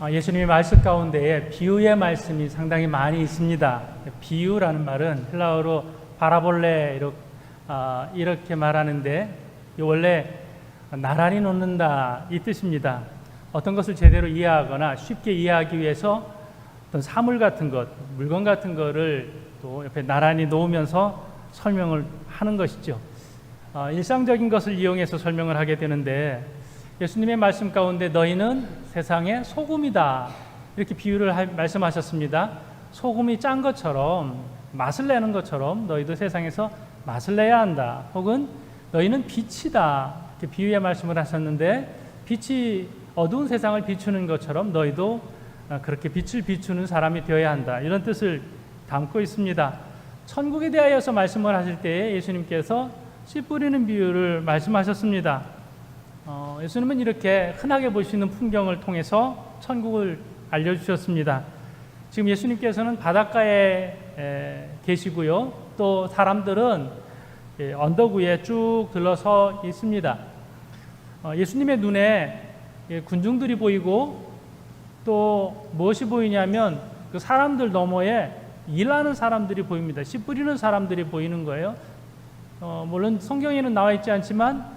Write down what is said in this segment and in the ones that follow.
예수님의 말씀 가운데에 비유의 말씀이 상당히 많이 있습니다. 비유라는 말은 헬라어로 파라볼레 이렇게 말하는데 원래 나란히 놓는다 이 뜻입니다. 어떤 것을 제대로 이해하거나 쉽게 이해하기 위해서 어떤 사물 같은 것, 물건 같은 것을 또 옆에 나란히 놓으면서 설명을 하는 것이죠. 일상적인 것을 이용해서 설명을 하게 되는데 예수님의 말씀 가운데 너희는 세상의 소금이다 이렇게 비유를 말씀하셨습니다. 소금이 짠 것처럼 맛을 내는 것처럼 너희도 세상에서 맛을 내야 한다. 혹은 너희는 빛이다 이렇게 비유의 말씀을 하셨는데 빛이 어두운 세상을 비추는 것처럼 너희도 그렇게 빛을 비추는 사람이 되어야 한다 이런 뜻을 담고 있습니다. 천국에 대하여서 말씀을 하실 때 예수님께서 씨 뿌리는 비유를 말씀하셨습니다. 예수님은 이렇게 흔하게 볼 수 있는 풍경을 통해서 천국을 알려주셨습니다. 지금 예수님께서는 바닷가에 계시고요. 또 사람들은 언덕 위에 쭉 들러서 있습니다. 예수님의 눈에 군중들이 보이고 또 무엇이 보이냐면 그 사람들 너머에 일하는 사람들이 보입니다. 씨 뿌리는 사람들이 보이는 거예요. 물론 성경에는 나와 있지 않지만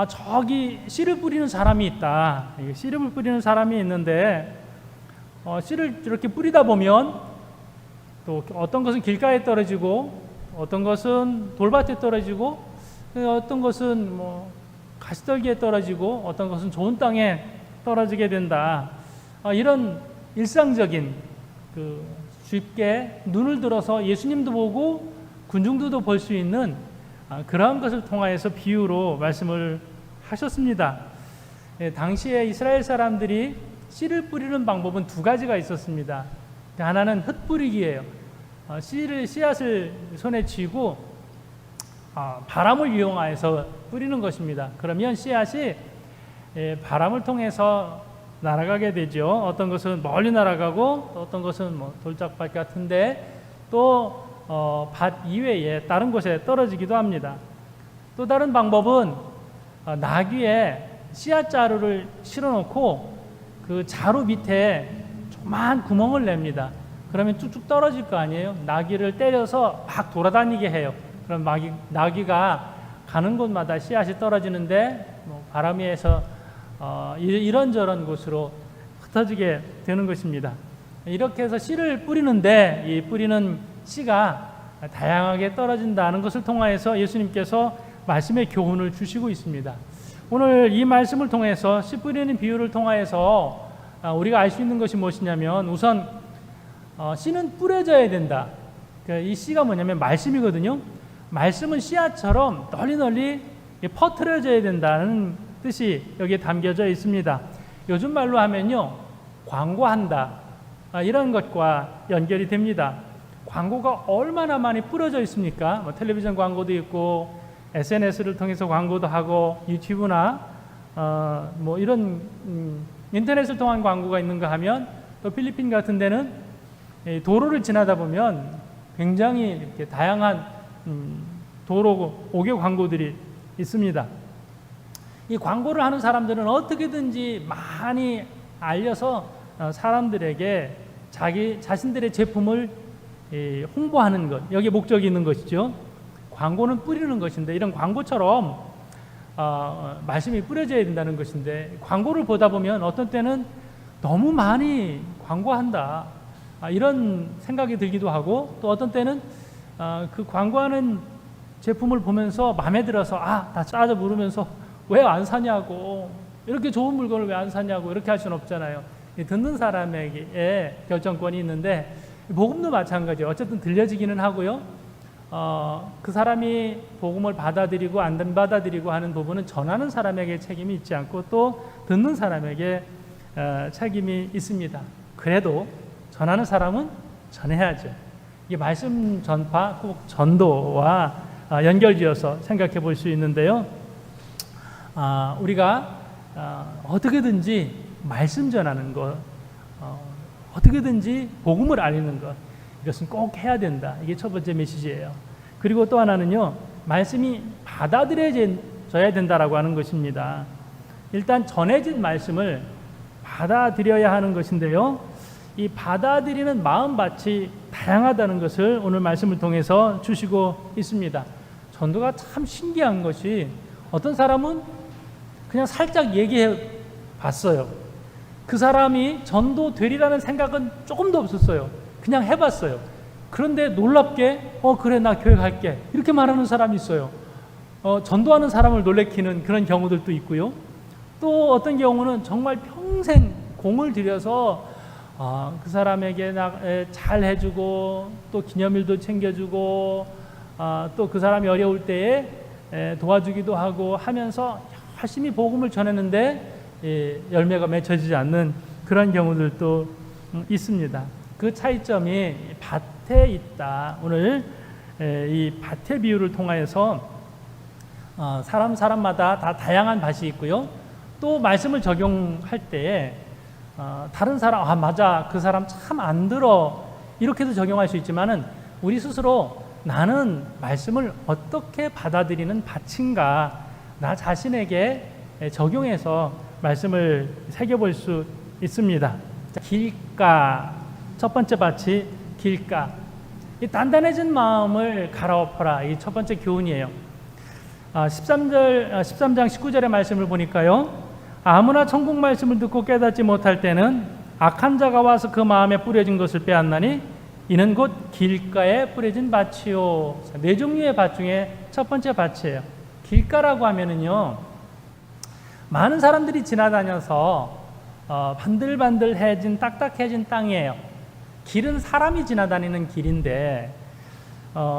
저기 씨를 뿌리는 사람이 있다. 씨를 뿌리는 사람이 있는데 씨를 이렇게 뿌리다 보면 또 어떤 것은 길가에 떨어지고 어떤 것은 돌밭에 떨어지고 어떤 것은 가시떨기에 떨어지고 어떤 것은 좋은 땅에 떨어지게 된다. 이런 일상적인 쉽게 눈을 들어서 예수님도 보고 군중들도 볼 수 있는 그러한 것을 통하여서 비유로 말씀을 하셨습니다. 당시에 이스라엘 사람들이 씨를 뿌리는 방법은 두 가지가 있었습니다. 하나는 흙 뿌리기예요. 씨앗을 손에 쥐고 바람을 이용하여서 뿌리는 것입니다. 그러면 씨앗이 바람을 통해서 날아가게 되죠. 어떤 것은 멀리 날아가고 어떤 것은 돌짝밭 같은데 또 밭 이외에 다른 곳에 떨어지기도 합니다. 또 다른 방법은 나귀에 씨앗 자루를 실어놓고 그 자루 밑에 조그만 구멍을 냅니다. 그러면 쭉쭉 떨어질 거 아니에요. 나귀를 때려서 막 돌아다니게 해요. 그럼 나귀가 가는 곳마다 씨앗이 떨어지는데 바람이 해서 이런저런 곳으로 흩어지게 되는 것입니다. 이렇게 해서 씨를 뿌리는데 이 뿌리는 씨가 다양하게 떨어진다는 것을 통하여서 예수님께서 말씀의 교훈을 주시고 있습니다. 오늘 이 말씀을 통해서 씨 뿌리는 비유를 통하여서 우리가 알 수 있는 것이 무엇이냐면 우선 씨는 뿌려져야 된다. 이 씨가 뭐냐면 말씀이거든요. 말씀은 씨앗처럼 널리 퍼뜨려져야 된다는 뜻이 여기에 담겨져 있습니다. 요즘 말로 하면요, 광고한다 이런 것과 연결이 됩니다. 광고가 얼마나 많이 뿌려져 있습니까? 텔레비전 광고도 있고 SNS를 통해서 광고도 하고 유튜브나 이런 인터넷을 통한 광고가 있는가 하면 또 필리핀 같은 데는 도로를 지나다 보면 굉장히 이렇게 다양한 도로 옥외 광고들이 있습니다. 이 광고를 하는 사람들은 어떻게든지 많이 알려서 사람들에게 자신들의 제품을 홍보하는 것, 여기에 목적이 있는 것이죠. 광고는 뿌리는 것인데 이런 광고처럼 말씀이 뿌려져야 된다는 것인데 광고를 보다 보면 어떤 때는 너무 많이 광고한다 이런 생각이 들기도 하고 또 어떤 때는 그 광고하는 제품을 보면서 마음에 들어서 다 짜져 부르면서 왜 안 사냐고 이렇게 좋은 물건을 왜 안 사냐고 이렇게 할 수는 없잖아요. 듣는 사람에게 결정권이 있는데 복음도 마찬가지예요. 어쨌든 들려지기는 하고요. 그 사람이 복음을 받아들이고 안 받아들이고 하는 부분은 전하는 사람에게 책임이 있지 않고 또 듣는 사람에게 책임이 있습니다. 그래도 전하는 사람은 전해야죠. 이게 말씀 전파, 꼭 전도와 연결지어서 생각해 볼 수 있는데요. 우리가 어떻게든지 말씀 전하는 것, 어떻게든지 복음을 알리는 것, 이것은 꼭 해야 된다. 이게 첫 번째 메시지예요. 그리고 또 하나는요, 말씀이 받아들여져야 된다라고 하는 것입니다. 일단 전해진 말씀을 받아들여야 하는 것인데요. 이 받아들이는 마음밭이 다양하다는 것을 오늘 말씀을 통해서 주시고 있습니다. 전도가 참 신기한 것이 어떤 사람은 그냥 살짝 얘기해 봤어요. 그 사람이 전도 되리라는 생각은 조금도 없었어요. 그냥 해봤어요. 그런데 놀랍게 그래 나 교회 갈게 이렇게 말하는 사람이 있어요. 전도하는 사람을 놀래키는 그런 경우들도 있고요. 또 어떤 경우는 정말 평생 공을 들여서 그 사람에게 잘 해주고 또 기념일도 챙겨주고 또 그 사람이 어려울 때에 도와주기도 하고 하면서 열심히 복음을 전했는데 열매가 맺혀지지 않는 그런 경우들도 있습니다. 그 차이점이 밭에 있다. 오늘 이 밭의 비유를 통하여서 사람마다 다 다양한 밭이 있고요. 또 말씀을 적용할 때에 다른 사람 맞아 그 사람 참 안 들어 이렇게도 적용할 수 있지만은 우리 스스로 나는 말씀을 어떻게 받아들이는 밭인가 나 자신에게 적용해서 말씀을 새겨볼 수 있습니다. 길가 첫 번째 밭이 길가 이 단단해진 마음을 갈아엎어라 이 첫 번째 교훈이에요. 13장 19절의 말씀을 보니까요. 아무나 천국 말씀을 듣고 깨닫지 못할 때는 악한 자가 와서 그 마음에 뿌려진 것을 빼앗나니 이는 곧 길가에 뿌려진 밭이요. 네 종류의 밭 중에 첫 번째 밭이에요. 길가라고 하면은요, 많은 사람들이 지나다녀서 반들반들해진 딱딱해진 땅이에요. 길은 사람이 지나다니는 길인데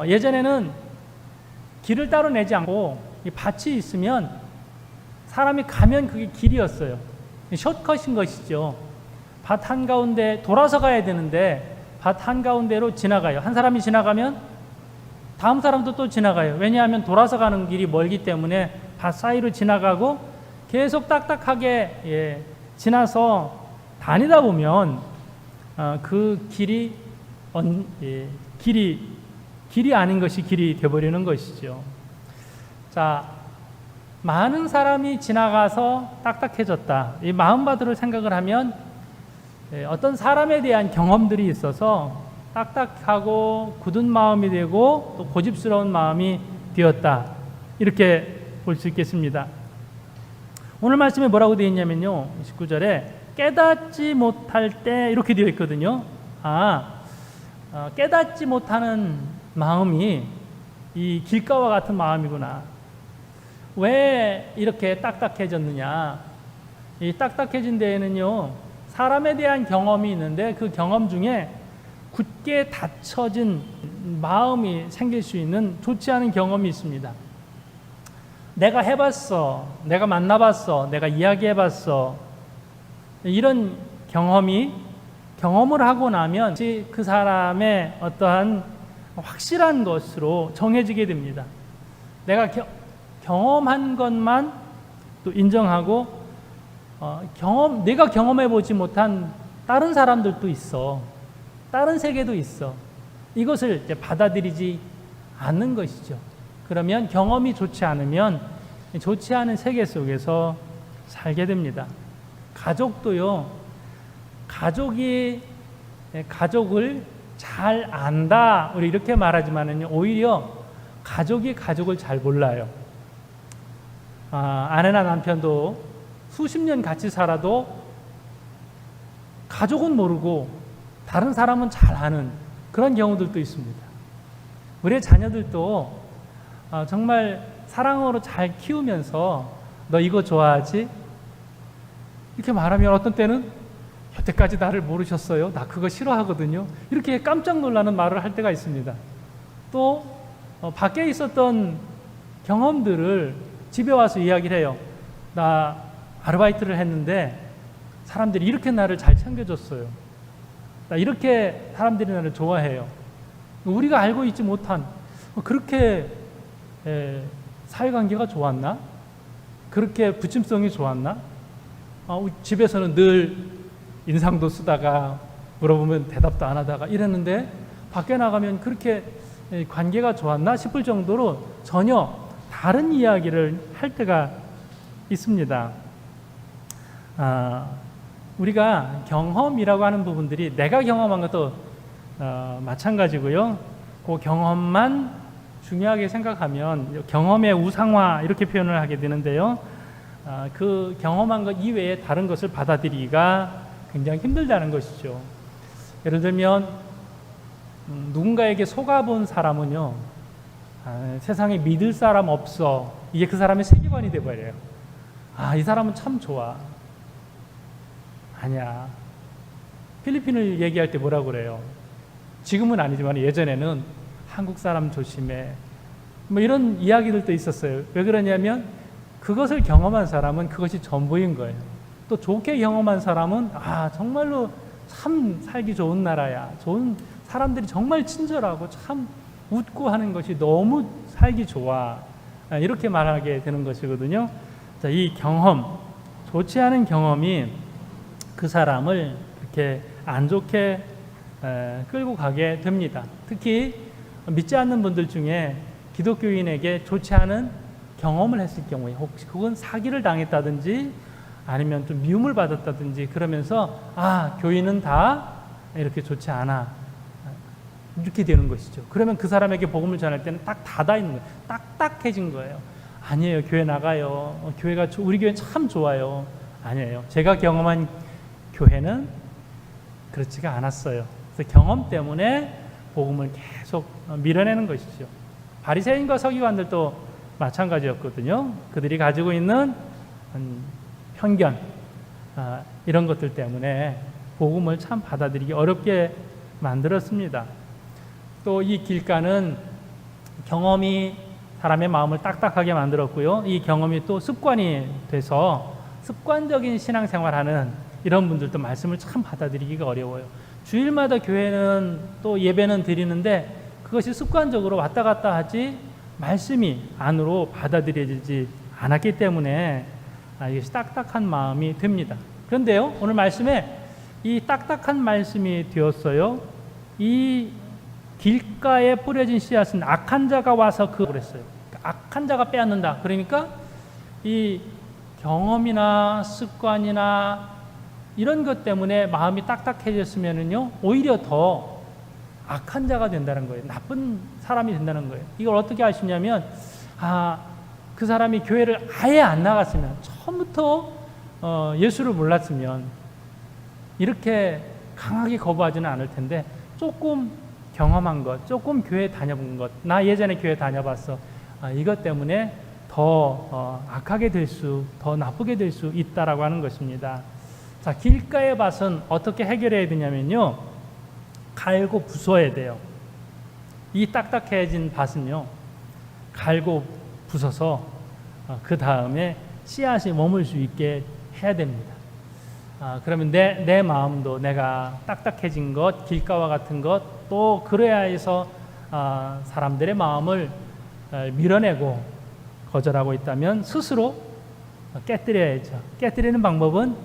예전에는 길을 따로 내지 않고 이 밭이 있으면 사람이 가면 그게 길이었어요. 숏컷인 것이죠. 밭 한가운데 돌아서 가야 되는데 밭 한가운데로 지나가요. 한 사람이 지나가면 다음 사람도 또 지나가요. 왜냐하면 돌아서 가는 길이 멀기 때문에 밭 사이로 지나가고 계속 딱딱하게 지나서 다니다 보면 그 길이 아닌 것이 길이 되어버리는 것이죠. 자, 많은 사람이 지나가서 딱딱해졌다. 이 마음밭으로 생각을 하면 어떤 사람에 대한 경험들이 있어서 딱딱하고 굳은 마음이 되고 또 고집스러운 마음이 되었다. 이렇게 볼 수 있겠습니다. 오늘 말씀에 뭐라고 되어 있냐면요. 19절에 깨닫지 못할 때 이렇게 되어 있거든요. 깨닫지 못하는 마음이 이 길가와 같은 마음이구나. 왜 이렇게 딱딱해졌느냐? 이 딱딱해진 데에는요. 사람에 대한 경험이 있는데 그 경험 중에 굳게 닫혀진 마음이 생길 수 있는 좋지 않은 경험이 있습니다. 내가 해봤어, 내가 만나봤어, 내가 이야기해봤어. 이런 경험을 하고 나면 그 사람의 어떠한 확실한 것으로 정해지게 됩니다. 내가 경험한 것만 또 인정하고 내가 경험해보지 못한 다른 사람들도 있어. 다른 세계도 있어. 이것을 이제 받아들이지 않는 것이죠. 그러면 경험이 좋지 않으면 좋지 않은 세계 속에서 살게 됩니다. 가족도요. 가족을 잘 안다. 우리 이렇게 말하지만은요. 오히려 가족이 가족을 잘 몰라요. 아내나 남편도 수십 년 같이 살아도 가족은 모르고 다른 사람은 잘 아는 그런 경우들도 있습니다. 우리의 자녀들도 정말 사랑으로 잘 키우면서 너 이거 좋아하지? 이렇게 말하면 어떤 때는 여태까지 나를 모르셨어요? 나 그거 싫어하거든요. 이렇게 깜짝 놀라는 말을 할 때가 있습니다. 또 밖에 있었던 경험들을 집에 와서 이야기를 해요. 나 아르바이트를 했는데 사람들이 이렇게 나를 잘 챙겨줬어요. 나 이렇게 사람들이 나를 좋아해요. 우리가 알고 있지 못한 그렇게 사회관계가 좋았나? 그렇게 부침성이 좋았나? 집에서는 늘 인상도 쓰다가 물어보면 대답도 안 하다가 이랬는데 밖에 나가면 그렇게 관계가 좋았나 싶을 정도로 전혀 다른 이야기를 할 때가 있습니다. 우리가 경험이라고 하는 부분들이 내가 경험한 것도 마찬가지고요. 그 경험만 중요하게 생각하면 경험의 우상화 이렇게 표현을 하게 되는데요. 그 경험한 것 이외에 다른 것을 받아들이기가 굉장히 힘들다는 것이죠. 예를 들면 누군가에게 속아본 사람은요, 세상에 믿을 사람 없어, 이게 그 사람의 세계관이 돼버려요. 이 사람은 참 좋아. 아니야. 필리핀을 얘기할 때 뭐라고 그래요? 지금은 아니지만 예전에는 한국 사람 조심해, 뭐 이런 이야기들도 있었어요. 왜 그러냐면 그것을 경험한 사람은 그것이 전부인 거예요. 또 좋게 경험한 사람은 정말로 참 살기 좋은 나라야, 좋은 사람들이 정말 친절하고 참 웃고 하는 것이 너무 살기 좋아, 이렇게 말하게 되는 것이거든요. 자, 이 경험, 좋지 않은 경험이 그 사람을 이렇게 안 좋게 끌고 가게 됩니다. 특히 믿지 않는 분들 중에 기독교인에게 좋지 않은 경험을 했을 경우에, 혹시 그건 사기를 당했다든지 아니면 좀 미움을 받았다든지 그러면서 교인은 다 이렇게 좋지 않아, 이렇게 되는 것이죠. 그러면 그 사람에게 복음을 전할 때는 딱 닫아 있는 거예요. 딱딱해진 거예요. 아니에요, 교회 나가요. 교회가 우리 교회 참 좋아요. 아니에요, 제가 경험한 교회는 그렇지가 않았어요. 그래서 경험 때문에 복음을 계속 밀어내는 것이죠. 바리새인과 서기관들도 마찬가지였거든요. 그들이 가지고 있는 편견, 이런 것들 때문에 복음을 참 받아들이기 어렵게 만들었습니다. 또 이 길가는 경험이 사람의 마음을 딱딱하게 만들었고요. 이 경험이 또 습관이 돼서 습관적인 신앙생활하는 이런 분들도 말씀을 참 받아들이기가 어려워요. 주일마다 교회는 또 예배는 드리는데 그것이 습관적으로 왔다 갔다 하지 말씀이 안으로 받아들여지지 않았기 때문에 이것이 딱딱한 마음이 됩니다. 그런데요, 오늘 말씀에 이 딱딱한 말씀이 되었어요. 이 길가에 뿌려진 씨앗은 악한 자가 와서 그랬어요. 악한 자가 빼앗는다. 그러니까 이 경험이나 습관이나 이런 것 때문에 마음이 딱딱해졌으면은요, 오히려 더 악한 자가 된다는 거예요. 나쁜 사람이 된다는 거예요. 이걸 어떻게 아시냐면, 그 사람이 교회를 아예 안 나갔으면, 처음부터 예수를 몰랐으면 이렇게 강하게 거부하지는 않을 텐데, 조금 경험한 것, 조금 교회 다녀본 것, 나 예전에 교회 다녀봤어, 이것 때문에 더 악하게 될 수, 더 나쁘게 될 수 있다라고 하는 것입니다. 자, 길가의 밭은 어떻게 해결해야 되냐면요, 갈고 부숴야 돼요. 이 딱딱해진 밭은요, 갈고 부숴서 그 다음에 씨앗이 머물 수 있게 해야 됩니다. 그러면 내 마음도 내가 딱딱해진 것, 길가와 같은 것, 또 그래야 해서 사람들의 마음을 밀어내고 거절하고 있다면 스스로 깨뜨려야죠. 깨뜨리는 방법은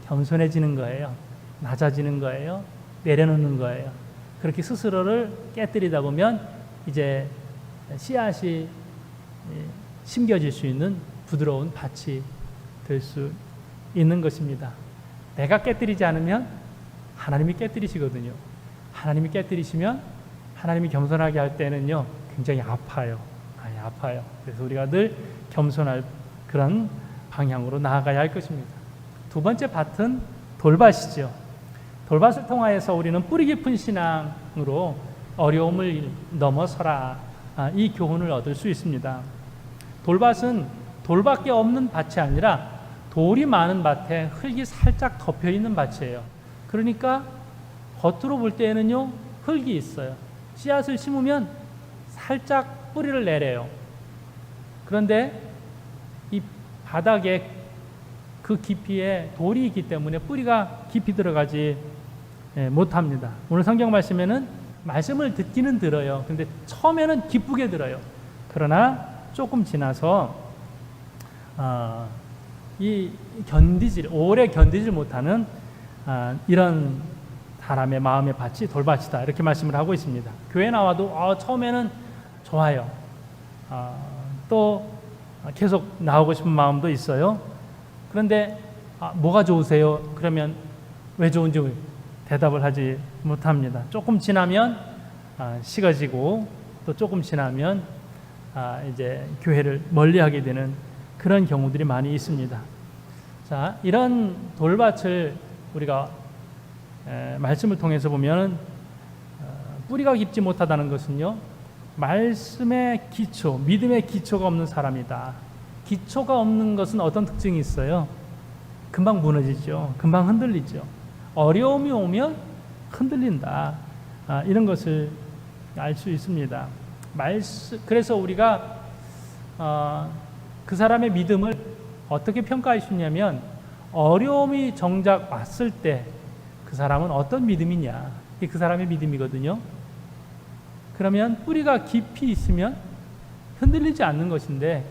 겸손해지는 거예요. 낮아지는 거예요. 내려놓는 거예요. 그렇게 스스로를 깨뜨리다 보면 이제 씨앗이 심겨질 수 있는 부드러운 밭이 될 수 있는 것입니다. 내가 깨뜨리지 않으면 하나님이 깨뜨리시거든요. 하나님이 깨뜨리시면, 하나님이 겸손하게 할 때는요, 굉장히 아파요. 아파요. 그래서 우리가 늘 겸손할 그런 방향으로 나아가야 할 것입니다. 두 번째 밭은 돌밭이죠. 돌밭을 통하여서 우리는 뿌리 깊은 신앙으로 어려움을 넘어서라, 이 교훈을 얻을 수 있습니다. 돌밭은 돌밖에 없는 밭이 아니라 돌이 많은 밭에 흙이 살짝 덮여 있는 밭이에요. 그러니까 겉으로 볼 때에는요, 흙이 있어요. 씨앗을 심으면 살짝 뿌리를 내려요. 그런데 이 바닥에 그 깊이에 돌이 있기 때문에 뿌리가 깊이 들어가지 못합니다. 오늘 성경 말씀에는 말씀을 듣기는 들어요. 근데 처음에는 기쁘게 들어요. 그러나 조금 지나서 이 오래 견디질 못하는 이런 사람의 마음의 밭이 돌밭이다, 이렇게 말씀을 하고 있습니다. 교회 나와도 처음에는 좋아요. 또 계속 나오고 싶은 마음도 있어요. 그런데 뭐가 좋으세요? 그러면 왜 좋은지 대답을 하지 못합니다. 조금 지나면 식어지고 또 조금 지나면 이제 교회를 멀리하게 되는 그런 경우들이 많이 있습니다. 자, 이런 돌밭을 우리가 말씀을 통해서 보면 뿌리가 깊지 못하다는 것은요, 말씀의 기초, 믿음의 기초가 없는 사람이다. 기초가 없는 것은 어떤 특징이 있어요? 금방 무너지죠. 금방 흔들리죠. 어려움이 오면 흔들린다. 이런 것을 알 수 있습니다. 그래서 우리가 그 사람의 믿음을 어떻게 평가할 수 있냐면, 어려움이 정작 왔을 때 그 사람은 어떤 믿음이냐, 이게 그 사람의 믿음이거든요. 그러면 뿌리가 깊이 있으면 흔들리지 않는 것인데,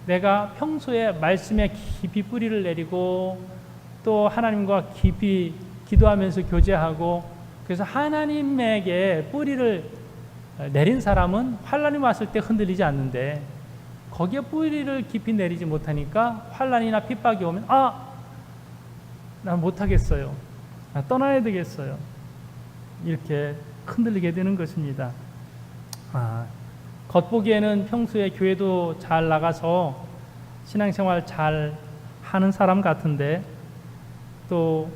내가 평소에 말씀에 깊이 뿌리를 내리고 또 하나님과 깊이 기도하면서 교제하고, 그래서 하나님에게 뿌리를 내린 사람은 환난이 왔을 때 흔들리지 않는데, 거기에 뿌리를 깊이 내리지 못하니까 환난이나 핍박이 오면 난 못하겠어요, 떠나야 되겠어요, 이렇게 흔들리게 되는 것입니다. 겉보기에는 평소에 교회도 잘 나가서 신앙생활 잘 하는 사람 같은데, 또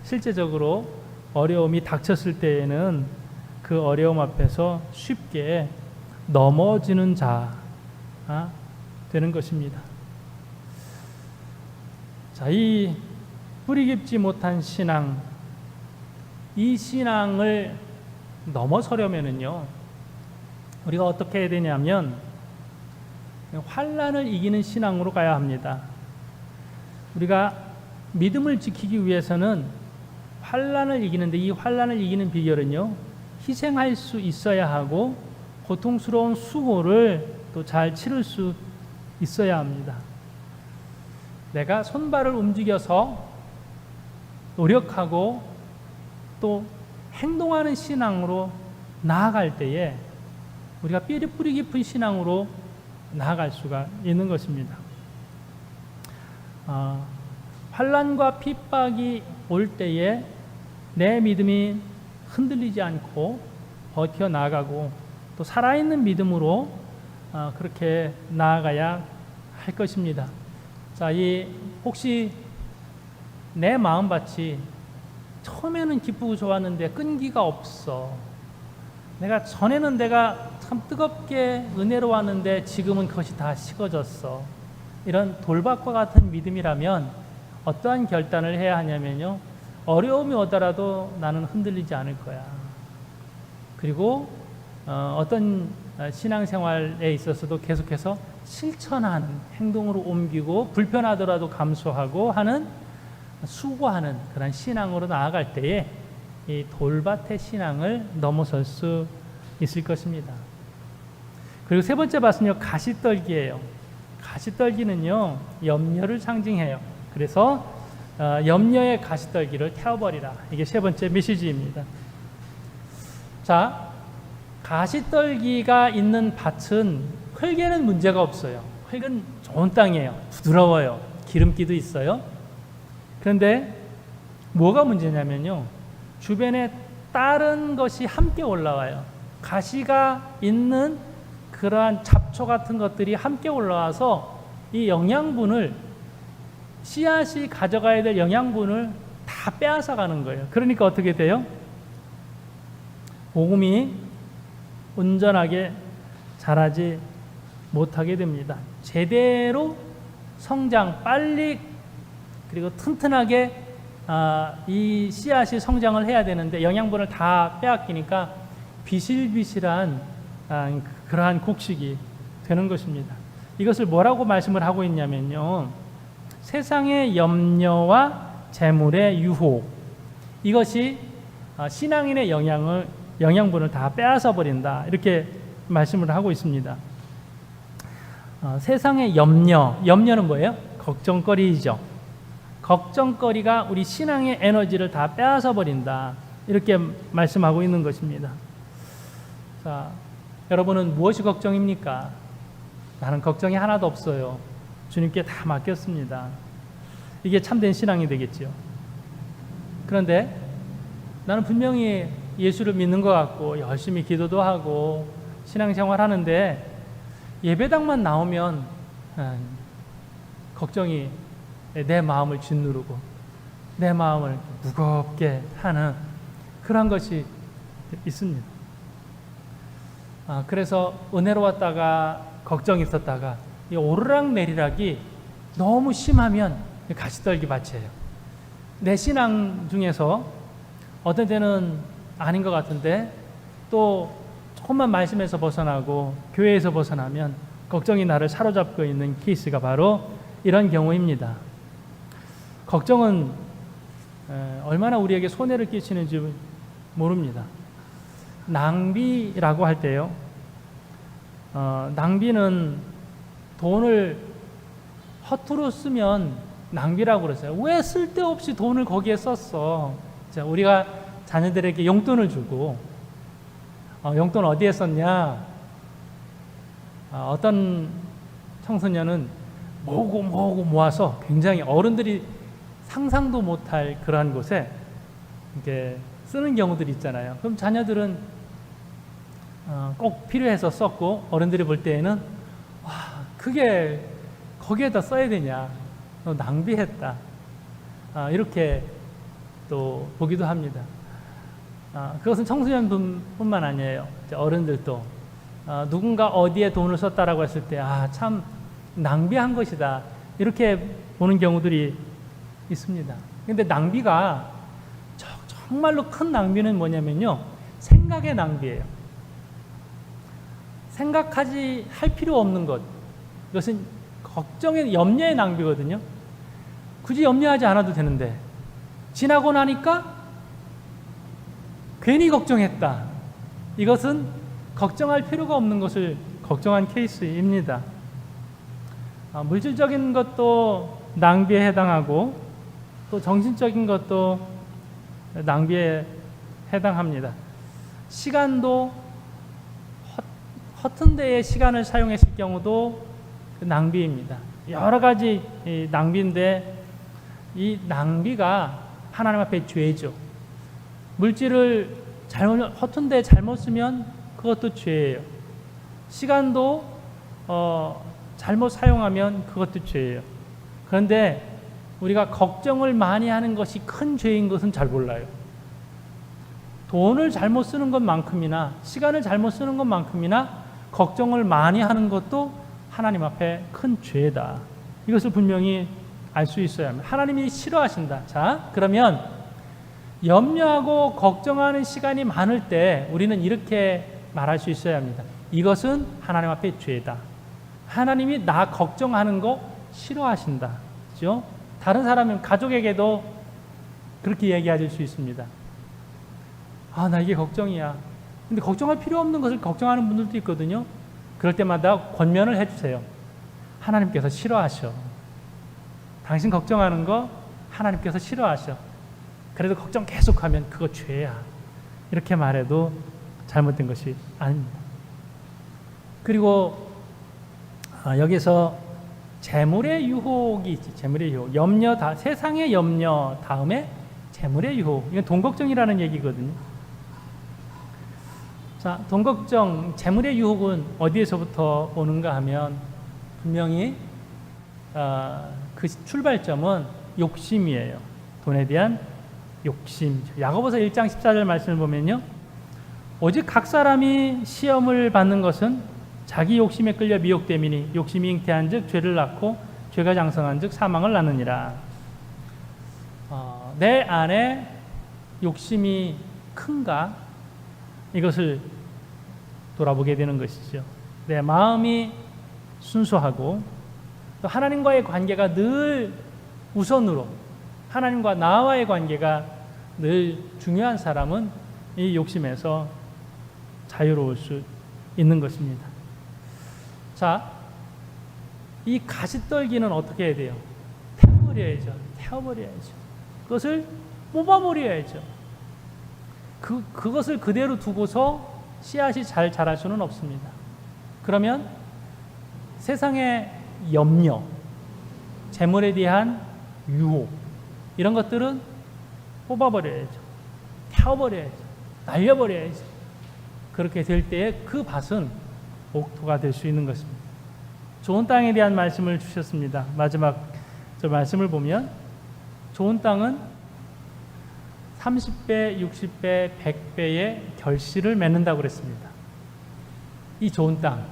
실제적으로 어려움이 닥쳤을 때에는 그 어려움 앞에서 쉽게 넘어지는 자 되는 것입니다. 자, 이 뿌리 깊지 못한 신앙, 이 신앙을 넘어서려면은요, 우리가 어떻게 해야 되냐면 환난을 이기는 신앙으로 가야 합니다. 우리가 믿음을 지키기 위해서는 환난을 이기는데, 이 환난을 이기는 비결은요, 희생할 수 있어야 하고 고통스러운 수고를 또 잘 치를 수 있어야 합니다. 내가 손발을 움직여서 노력하고 또 행동하는 신앙으로 나아갈 때에 우리가 뿌리 깊은 신앙으로 나아갈 수가 있는 것입니다. 환난과 핍박이 올 때에 내 믿음이 흔들리지 않고 버텨 나아가고 또 살아있는 믿음으로 그렇게 나아가야 할 것입니다. 자, 혹시 내 마음밭이 처음에는 기쁘고 좋았는데 끈기가 없어. 전에는 내가 참 뜨겁게 은혜로웠는데 지금은 그것이 다 식어졌어. 이런 돌밭과 같은 믿음이라면 어떠한 결단을 해야 하냐면요, 어려움이 오더라도 나는 흔들리지 않을 거야. 그리고 어떤 신앙생활에 있어서도 계속해서 실천하는, 행동으로 옮기고 불편하더라도 감수하고 하는, 수고하는 그런 신앙으로 나아갈 때에 이 돌밭의 신앙을 넘어설 수 있을 것입니다. 그리고 세 번째 밭은요, 가시떨기예요. 가시떨기는요, 염려를 상징해요. 그래서 염려의 가시떨기를 태워버리라. 이게 세 번째 메시지입니다. 자, 가시떨기가 있는 밭은 흙에는 문제가 없어요. 흙은 좋은 땅이에요. 부드러워요. 기름기도 있어요. 그런데 뭐가 문제냐면요, 주변에 다른 것이 함께 올라와요. 가시가 있는 그러한 잡초 같은 것들이 함께 올라와서 이 영양분을, 씨앗이 가져가야 될 영양분을 다 빼앗아 가는 거예요. 그러니까 어떻게 돼요? 복음이 온전하게 자라지 못하게 됩니다. 제대로 성장, 빨리 그리고 튼튼하게 이 씨앗이 성장을 해야 되는데 영양분을 다 빼앗기니까 비실비실한 그러한 곡식이 되는 것입니다. 이것을 뭐라고 말씀을 하고 있냐면요, 세상의 염려와 재물의 유혹, 이것이 신앙인의 영양분을 다 빼앗아 버린다, 이렇게 말씀을 하고 있습니다. 세상의 염려는 뭐예요? 걱정거리죠. 걱정거리가 우리 신앙의 에너지를 다 빼앗아 버린다, 이렇게 말씀하고 있는 것입니다. 자, 여러분은 무엇이 걱정입니까? 나는 걱정이 하나도 없어요. 주님께 다 맡겼습니다. 이게 참된 신앙이 되겠죠. 그런데 나는 분명히 예수를 믿는 것 같고 열심히 기도도 하고 신앙생활 하는데 예배당만 나오면 걱정이 내 마음을 짓누르고 내 마음을 무겁게 하는 그런 것이 있습니다. 그래서 은혜로웠다가 걱정이 있었다가 이 오르락내리락이 너무 심하면 가시떨기 밭이에요. 내 신앙 중에서 어떤 때는 아닌 것 같은데 또 조금만 말씀에서 벗어나고 교회에서 벗어나면 걱정이 나를 사로잡고 있는 케이스가 바로 이런 경우입니다. 걱정은 얼마나 우리에게 손해를 끼치는지 모릅니다. 낭비라고 할 때요. 낭비는 돈을 허투루 쓰면 낭비라고 그러세요. 왜 쓸데없이 돈을 거기에 썼어? 자, 우리가 자녀들에게 용돈을 주고 용돈 어디에 썼냐? 어떤 청소년은 모으고 모아서 굉장히 어른들이 상상도 못할 그러한 곳에 이렇게 쓰는 경우들이 있잖아요. 그럼 자녀들은 꼭 필요해서 썼고 어른들이 볼 때에는 와, 그게 거기에다 써야 되냐? 너 낭비했다. 이렇게 또 보기도 합니다. 그것은 청소년뿐만 아니에요. 어른들도 누군가 어디에 돈을 썼다라고 했을 때 참 낭비한 것이다. 이렇게 보는 경우들이 있습니다. 근데 낭비가 정말로 큰 낭비는 뭐냐면요. 생각의 낭비예요. 생각하지 할 필요 없는 것. 이것은 걱정의 염려의 낭비거든요. 굳이 염려하지 않아도 되는데 지나고 나니까 괜히 걱정했다. 이것은 걱정할 필요가 없는 것을 걱정한 케이스입니다. 물질적인 것도 낭비에 해당하고 또 정신적인 것도 낭비에 해당합니다. 시간도 허튼 데에 시간을 사용했을 경우도 낭비입니다. 여러 가지 낭비인데 이 낭비가 하나님 앞에 죄죠. 물질을 허튼 데에 잘못 쓰면 그것도 죄예요. 시간도 잘못 사용하면 그것도 죄예요. 그런데 우리가 걱정을 많이 하는 것이 큰 죄인 것은 잘 몰라요. 돈을 잘못 쓰는 것만큼이나 시간을 잘못 쓰는 것만큼이나 걱정을 많이 하는 것도 하나님 앞에 큰 죄다. 이것을 분명히 알 수 있어야 합니다. 하나님이 싫어하신다. 자, 그러면 염려하고 걱정하는 시간이 많을 때 우리는 이렇게 말할 수 있어야 합니다. 이것은 하나님 앞에 죄다. 하나님이 나 걱정하는 거 싫어하신다. 그렇죠? 다른 사람은 가족에게도 그렇게 얘기할 수 있습니다. 나 이게 걱정이야. 근데 걱정할 필요 없는 것을 걱정하는 분들도 있거든요. 그럴 때마다 권면을 해주세요. 하나님께서 싫어하셔. 당신 걱정하는 거 하나님께서 싫어하셔. 그래도 걱정 계속하면 그거 죄야. 이렇게 말해도 잘못된 것이 아닙니다. 그리고 여기서 재물의 유혹이 있지. 재물의 유혹. 세상의 염려 다음에 재물의 유혹. 이건 돈 걱정이라는 얘기거든요. 자, 돈 걱정, 재물의 유혹은 어디에서부터 오는가 하면 분명히 그 출발점은 욕심이에요. 돈에 대한 욕심. 야고보서 1장 14절 말씀을 보면요. 오직 각 사람이 시험을 받는 것은 자기 욕심에 끌려 미혹됨이니 욕심이 잉태한 즉 죄를 낳고 죄가 장성한 즉 사망을 낳느니라. 내 안에 욕심이 큰가? 이것을 돌아보게 되는 것이죠. 내 마음이 순수하고 또 하나님과의 관계가 늘 우선으로 하나님과 나와의 관계가 늘 중요한 사람은 이 욕심에서 자유로울 수 있는 것입니다. 자, 이 가시떨기는 어떻게 해야 돼요? 태워버려야죠. 그것을 뽑아버려야죠. 그것을 그대로 두고서 씨앗이 잘 자랄 수는 없습니다. 그러면 세상의 염려, 재물에 대한 유혹, 이런 것들은 뽑아버려야죠. 태워버려야죠. 날려버려야죠. 그렇게 될 때에 그 밭은 옥토가 될 수 있는 것입니다. 좋은 땅에 대한 말씀을 주셨습니다. 마지막 저 말씀을 보면 좋은 땅은 30배, 60배, 100배의 결실을 맺는다고 그랬습니다. 이 좋은 땅,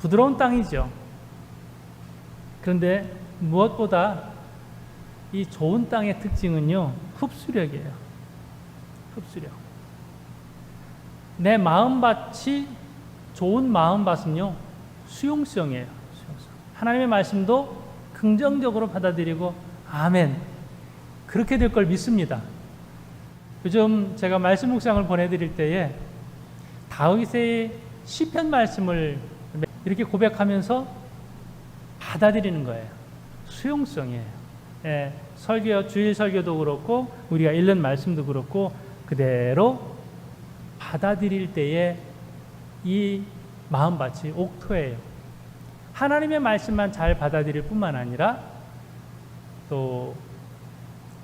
부드러운 땅이죠. 그런데 무엇보다 이 좋은 땅의 특징은요, 흡수력이에요. 흡수력. 내 마음밭이 좋은 마음밭은요, 수용성이에요. 수용성. 하나님의 말씀도 긍정적으로 받아들이고 아멘, 그렇게 될 걸 믿습니다. 요즘 제가 말씀 묵상을 보내드릴 때에 다윗의 시편 말씀을 이렇게 고백하면서 받아들이는 거예요. 수용성이에요. 예, 설교, 주일 설교도 그렇고 우리가 읽는 말씀도 그렇고 그대로 받아들일 때에 이 마음밭이 옥토예요. 하나님의 말씀만 잘 받아들일 뿐만 아니라 또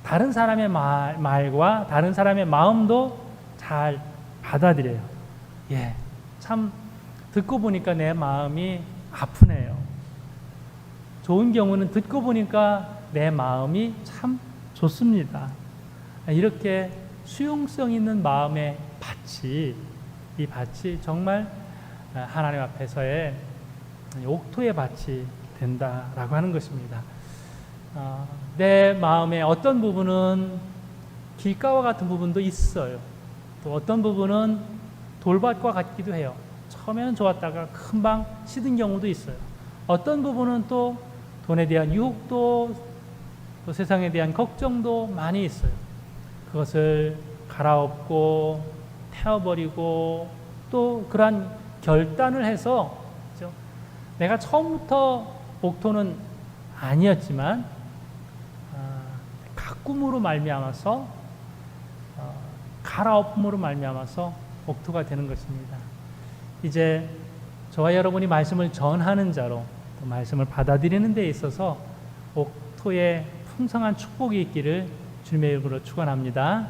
다른 사람의 말과 다른 사람의 마음도 잘 받아들여요. 예, 참 듣고 보니까 내 마음이 아프네요. 좋은 경우는 듣고 보니까 내 마음이 참 좋습니다. 이렇게 수용성 있는 마음의 밭이, 이 밭이 정말 하나님 앞에서의 옥토의 밭이 된다라고 하는 것입니다. 내 마음의 어떤 부분은 길가와 같은 부분도 있어요. 또 어떤 부분은 돌밭과 같기도 해요. 처음에는 좋았다가 금방 시든 경우도 있어요. 어떤 부분은 또 돈에 대한 유혹도, 또 세상에 대한 걱정도 많이 있어요. 그것을 갈아엎고 태워버리고 또 그러한 결단을 해서, 그렇죠? 내가 처음부터 옥토는 아니었지만 가꿈으로 말미암아서, 갈아엎음으로 말미암아서 옥토가 되는 것입니다. 이제 저와 여러분이 말씀을 전하는 자로, 또 말씀을 받아들이는 데 있어서 옥토의 풍성한 축복이 있기를 주님의 이름으로 축원합니다.